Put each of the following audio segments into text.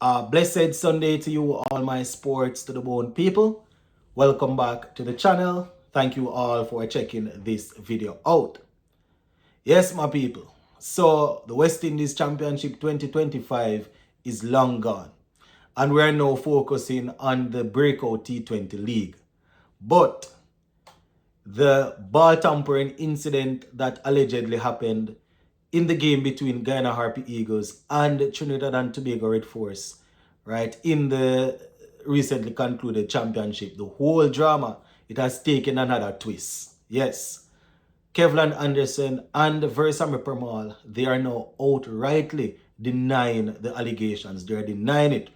Blessed Sunday to you, all my sports to the bone people. Welcome back to the channel. Thank you all for checking this video out. Yes, my people. So, the West Indies Championship 2025 is long gone. And we are now focusing on the breakout T20 league. But the ball tampering incident that allegedly happened in the game between Guyana Harpy Eagles and Trinidad and Tobago Red Force, right, in the recently concluded championship, the whole drama, it has taken another twist. Yes, Kevlin Anderson and Versamy Permaul, they are now outrightly denying the allegations. They are denying it.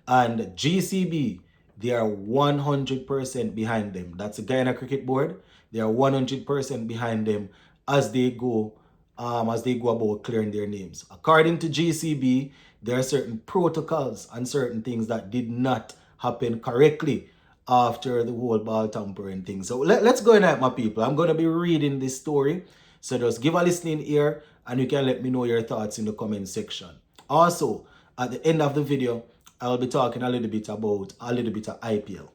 And GCB, they are 100% behind them. That's the Guyana Cricket Board. They are 100% behind them as they go about clearing their names. According to GCB, there are certain protocols and certain things that did not happen correctly after the whole ball tampering thing. So let's go in at my people. I'm going to be reading this story. So just give a listening ear and you can let me know your thoughts in the comment section. Also, at the end of the video, I'll be talking a little bit of IPL.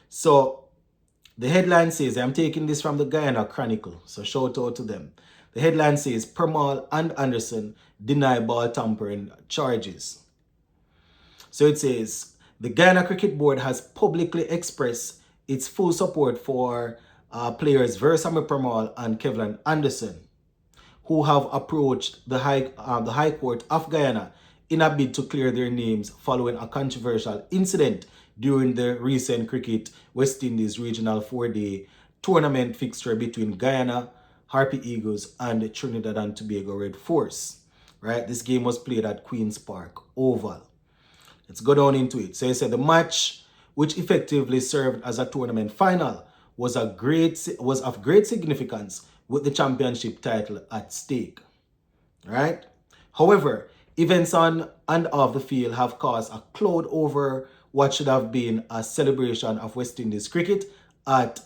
So the headline says, I'm taking this from the Guyana Chronicle, so shout out to them. The headline says, Permaul and Anderson deny ball tampering charges. So it says, the Guyana Cricket Board has publicly expressed its full support for players Versamy Permaul and Kevlin Anderson, who have approached the High Court of Guyana in a bid to clear their names following a controversial incident during the recent Cricket West Indies Regional 4-day tournament fixture between Guyana Harpy Eagles and Trinidad and Tobago Red Force. Right? This game was played at Queen's Park Oval. Let's go down into it. So he said the match, which effectively served as a tournament final, was of great significance with the championship title at stake. Right? However, events on and off the field have caused a cloud over what should have been a celebration of West Indies cricket at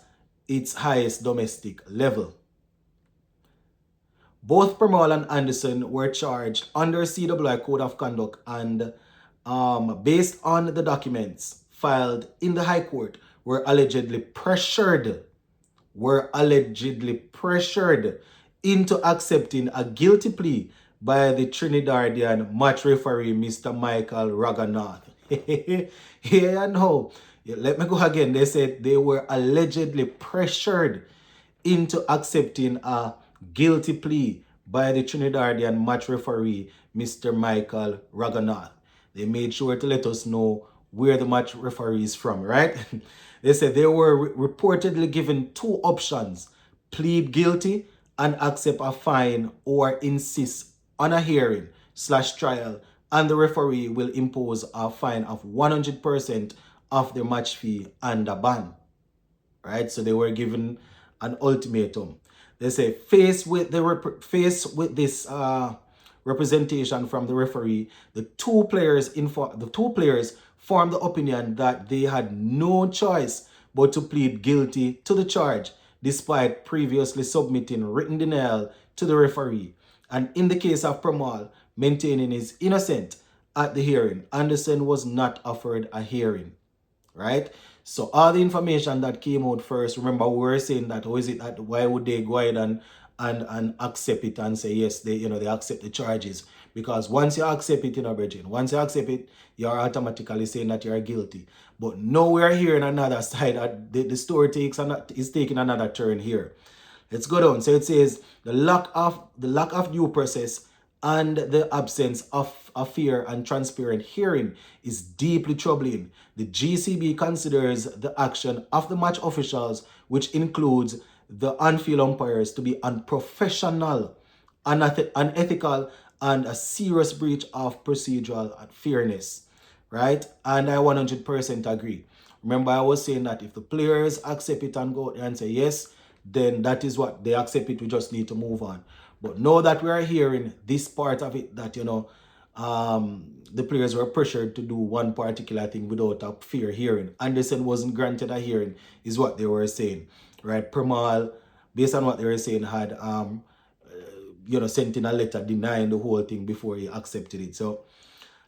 its highest domestic level. Both Permaul and Anderson were charged under CWI Code of Conduct and based on the documents filed in the High Court, were allegedly pressured into accepting a guilty plea by the Trinidadian match referee, Mr. Michael Raganath. Yeah, no. Let me go again. They said they were allegedly pressured into accepting a guilty plea by the Trinidadian match referee, Mr. Michael Raganath. They made sure to let us know where the match referee is from, right? They said they were reportedly given two options: plead guilty and accept a fine, or insist on a hearing/trial, and the referee will impose a fine of 100% of the match fee and a ban. Right? So they were given an ultimatum. They say, faced with this representation from the referee, the two players formed the opinion that they had no choice but to plead guilty to the charge, despite previously submitting written denial to the referee. And in the case of Permaul maintaining his innocence at the hearing, Anderson was not offered a hearing. Right? So all the information that came out first, remember we were saying that, why would they go ahead and accept it and say yes, they accept the charges? Because once you accept it, Bridget, once you accept it, you're automatically saying that you're guilty. But now we're hearing another side. The story is taking another turn here. Let's go down. So it says the lack of due process and the absence of a fair and transparent hearing is deeply troubling. The GCB considers the action of the match officials, which includes the on-field umpires, to be unprofessional, unethical, and a serious breach of procedural fairness. Right? And I 100% agree. Remember, I was saying that if the players accept it and go and say yes, then that is what they accept it. We just need to move on. But now that we are hearing this part of it, that, the players were pressured to do one particular thing without a fair hearing. Anderson wasn't granted a hearing, is what they were saying. Right? Permaul, based on what they were saying, had, sent in a letter denying the whole thing before he accepted it. So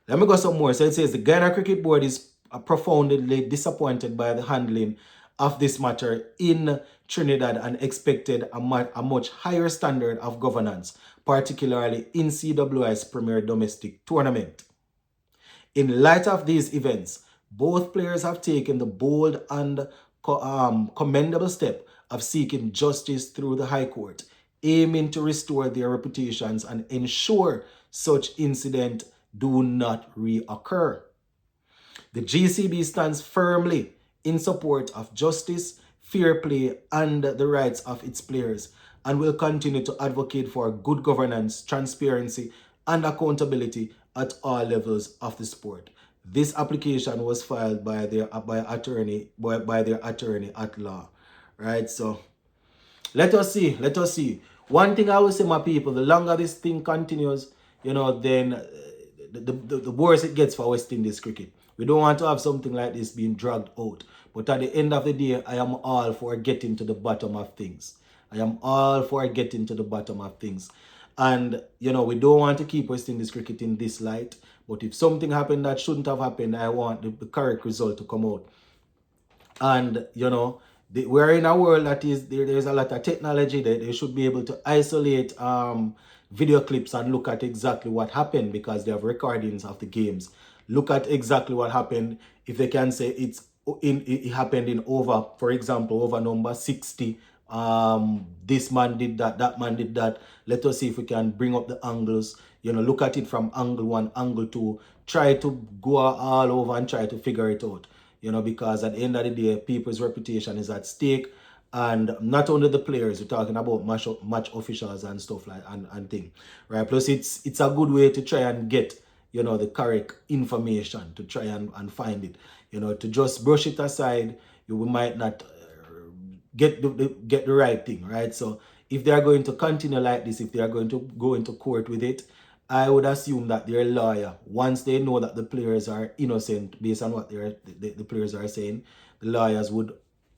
Let me go some more. So it says the Guyana Cricket Board is profoundly disappointed by the handling of this matter in Trinidad and expected a much higher standard of governance, particularly in CWI's premier domestic tournament. In light of these events, both players have taken the bold and commendable step of seeking justice through the High Court, aiming to restore their reputations and ensure such incidents do not reoccur. The GCB stands firmly in support of justice, fair play, and the rights of its players, and will continue to advocate for good governance, transparency, and accountability at all levels of the sport. This application was filed by their attorney at law, right? So let us see. One thing I will say, my people, the longer this thing continues, then the worse it gets for West Indies cricket. We don't want to have something like this being dragged out. But at the end of the day, I am all for getting to the bottom of things. And, we don't want to keep West Indies cricket in this light. But if something happened that shouldn't have happened, I want the correct result to come out. And, we're in a world that there's a lot of technology that they should be able to isolate video clips and look at exactly what happened because they have recordings of the games. Look at exactly what happened. If they can say it happened in over, for example, over number 60. This man did that man did that. Let us see if we can bring up the angles. Look at it from angle 1, angle 2. Try to go all over and try to figure it out. Because at the end of the day, people's reputation is at stake. And not only the players, we're talking about match officials and stuff like and thing, right? Plus, it's a good way to try and get, the correct information, to try and find it. To just brush it aside, we might not get the right thing, right? So if they are going to continue like this, if they are going to go into court with it, I would assume that their lawyer, once they know that the players are innocent based on what the players are saying, the lawyers would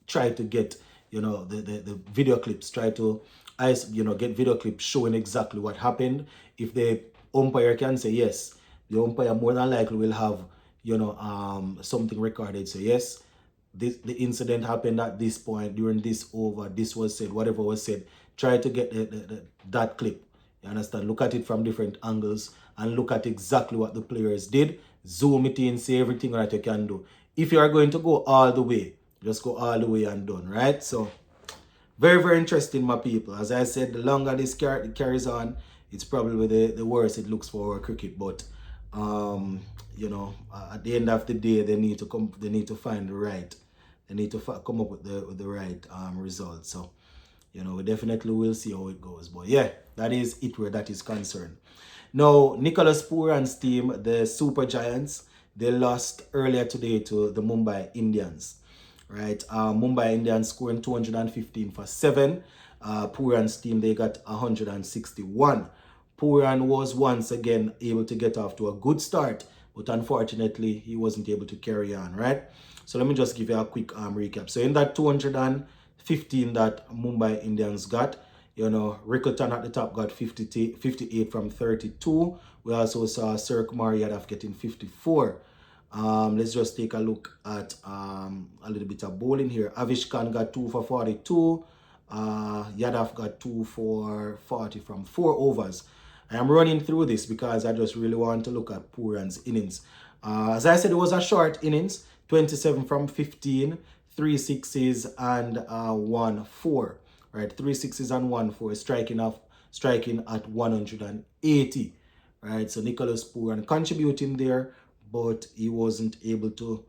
try to get the video clips, try to get video clips showing exactly what happened. If the umpire can say yes, the umpire more than likely will have something recorded. So yes, the incident happened at this point, during this over, this was said, whatever was said. Try to get that clip. You understand? Look at it from different angles and look at exactly what the players did. Zoom it in, see everything that you can do. If you are going to go all the way, just go all the way and done, right? So, very, very interesting, my people. As I said, the longer this carries on, it's probably the worse it looks for our cricket. But, at the end of the day, they need to find the right. They need to come up with the right result. So, we definitely will see how it goes. But yeah, that is it where that is concerned. Now, Nicholas Pooran's team, the Super Giants, they lost earlier today to the Mumbai Indians. Right, Mumbai Indians scoring 215 for 7. Pooran's team, they got 161. Pooran was once again able to get off to a good start, but unfortunately, he wasn't able to carry on, right? So let me just give you a quick recap. So in that 215 that Mumbai Indians got, Rickleton at the top got 58 from 32. We also saw Sir Kumar Yadav getting 54. Let's just take a look at a little bit of bowling here. Avish Khan got 2 for 42. Yadav got 2 for 40 from 4 overs. I am running through this because I just really want to look at Pooran's innings. As I said, it was a short innings. 27 from 15, 3 sixes and 1 4. Right, 3 sixes and 1 4, striking at 180. Right, so Nicholas Pooran contributing there, but he wasn't able to,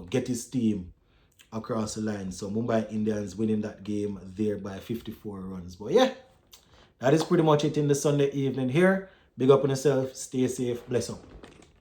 get his team across the line. So Mumbai Indians winning that game there by 54 runs. But yeah, that is pretty much it in the Sunday evening here. Big up on yourself. Stay safe. Bless up.